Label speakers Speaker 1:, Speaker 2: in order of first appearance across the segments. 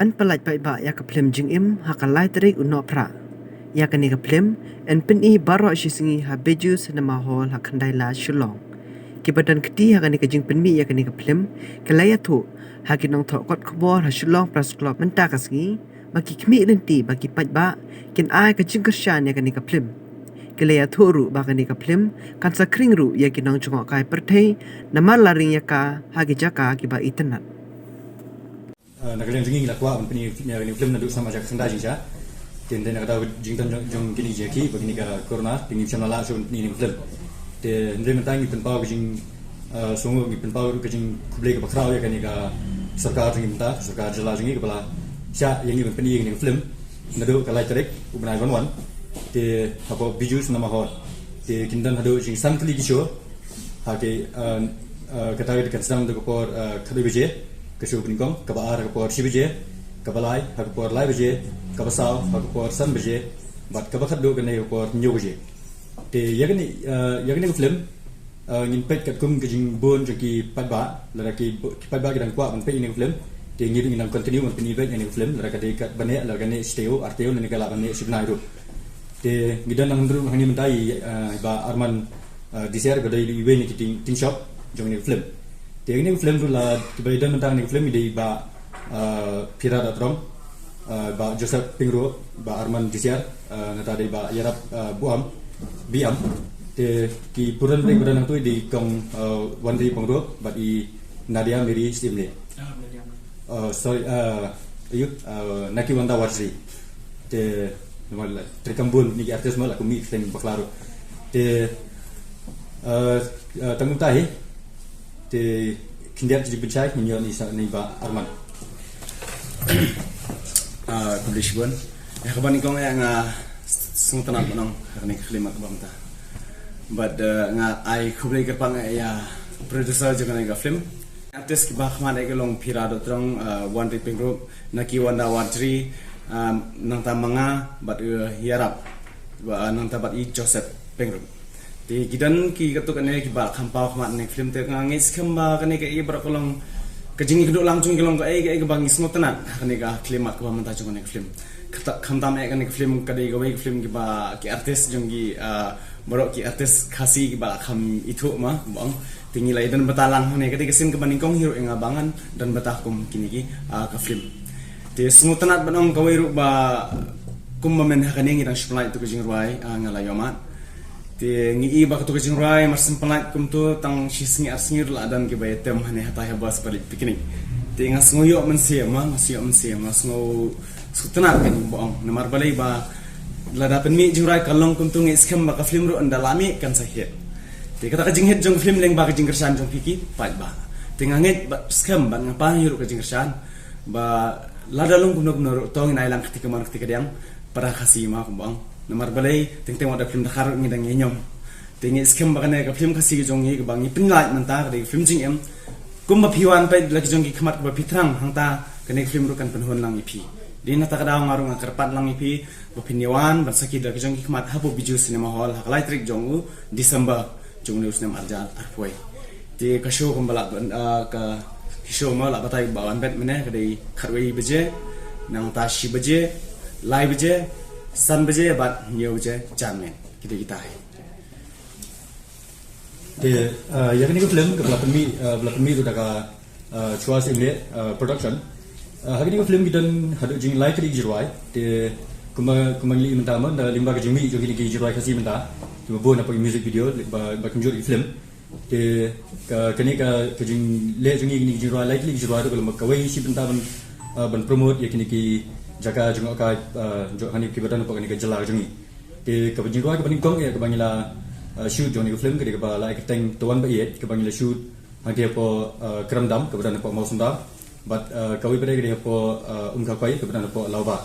Speaker 1: An pelaj pai ba ya ka plem jing im ha ka lai tarik unno pra. Ya ka ni ka plem en pin I baro shi singi ha beju cinema hall ha khandai la shulong. Ki badan kti ha ka ni ka jing pin mi ya ka ni ka plem ka lai thu ha ki nong tho kot khbor ha shulong press club man ta ka singi ba ki khmi len ti ba ki paj ba kin ai ka jing ka shan ya ka ni ka plem. Ki lai thu ru ba ka ni ka plem kan sa kring ru ya ki nong chungo kai perthei namar la ring ya ka ha ki jaka ki ba itanat.
Speaker 2: Nagalian jingin lakwa un pini film na du sama jak senda jinja ten den ada jingtan jong kini jeki begini ka corona pini chama la so ni film te ndre mentang ni penpau jing songo ni penpau ka jing kuble ka bakrao ya kani ka sarkar jing ta sarkar jala jing ka bala sha yang ni pini ni film na du ka lai tarik ubnai wan te hapo bijus nama ho te kindan hado jing sam kli ki show ha ke kata ka sam du ko por khadu bije Kesu penikong, kabar kapor si beje, kabalai, kapor lai beje, kabasau, kapor san beje, bat kabakat do kene kapor nyu beje. Te yagni film ngin pet kat kum kejing bon jaki padba, lara ki padba kidang kwa man pet ini film, te ngir nginang continue man peni vet ini film, lara kade kat bane lara kane steo arteo nene kala bane sibnai ru. Te ngidan nang ndru hani mentai ba Arman disiar gadai di event ni tin shop jong ni film. Te ini film tu la kebaikan tentang ni film ini ba Pira Datrong ba Joseph Pingro ba Arman Disiar nata di ba Yarap Biam te ki puran puran tu di kong Wandri Pongro ba di Nadia Mary Stimle sorry ayu Naki Wanda Warsri te normal terkambun ni artis mal aku mi film baklaro te tanggung tahi te kindiat jadi pencai minyak ni ba Arman
Speaker 3: publishbon ya kaban ikong nga sung tanap nong karni klimat bangta but nga ai kublai ka pang ya producer jangan nga film artis ki ba khman ai long Pirado trong one ripping group Naki Wanda Wadri nang tamanga but yarap ba nang tabat I Joseph Pengrum di gidan ki katuk ane ki ba khampau khmat nek film te ngis khamba kane ka I barakolong kejing keduk langsung kelong ka ai ka bangis ngotenat kane ka klimat ka manta chung nek film khamtam ai kane film kadai ka wei film ki ba ki artis jong ki borok ki artis khasi ki ba kham itu ma bang tingi lai dan batalang ne kadai kesin ka baningkong hero enga bangan dan batakum kini ki ka film te ngotenat banong ka wei ru ba kum mamen hakane ngi dang supply tu kejing ruai ngalai yomat te ngi ba to kejing rai marsim pelat kum tu tang shisngi arsngir la dan ke bay tem hane hata ha bas balik piknik te ngas ngoyo mensia mas ngo sutna kan bong namar balai ba la da pen mi jing rai kalong kum tu ngi skem ba ka film ru andalami kan sahit te kata kejing het jong film leng ba kejing kersan jong piki pat ba te nganget ba skem ba ngapa hiru kejing kersan ba la dalung kum no tong nai lang ketika man ketika diang para kasih ma kum bong namar balai teng ada film dakhar ngi dang nyom tengi skem bagane ka film khasi ki jongi ka bangi pinlai manta ka film jing em kumba phiwan pai laki jongi khmat ba pitrang hangta kane film ru kan penhon lang ipi dina ta kada ngaru ngakarpat lang ipi ba pinyawan ba saki laki jongi khmat habu biju cinema hall haklai trik jongu December jongni usnem arja arpoi ti ka show kumbala ka show ma la batai bawan bet mene ka dei kharwei beje nang ta shi beje lai beje san beje bat nyeu je jamin kita
Speaker 2: te yakni ko film ka belakang mi tu da ka chuas imle production hakni ko film gidan hadu jing like ri jirwai te kumangli mentama da limba ka jimi jo ki jirwai kasi menta tu bo na pa music video ba kunjur film te kani ka jing le jing ni jirwai like ri jirwai ko ka wai si menta ban promote yakni ki jaga jung ka jo hani ki badan pa kani ka jala jungi te ka jirwai ka baning kong ya ka bangila shoot joni ko film ke ba like teng tuan ba yet ke bangila shoot hangke po kramdam ke badan po mausunda but kawi pare ke po ka kai ke badan po lawba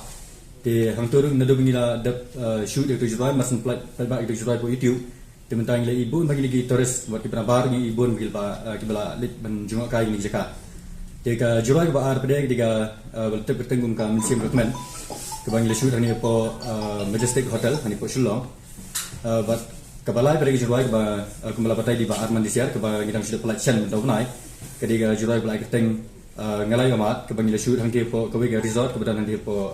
Speaker 2: te hang turung nado bangila dap shoot itu jwai masan plat ba itu jwai po youtube te mentang le ibu bagi lagi tourist buat ke bar ni ibu bagi ba ke bala lit ban junga kai ni jaka te ka jwai ba ar pare ke diga belte bertenggung ka museum recommend ke bangila shoot ni po Majestic Hotel ni po Shillong but kabalai pada jurai ba kumbala patai di ba Arman Disiar ke ba ngidang sudah pelatihan mentau nai kediga jurai belai keteng ngalai amat ke bangila shoot hangke po ke resort kebetulan nanti po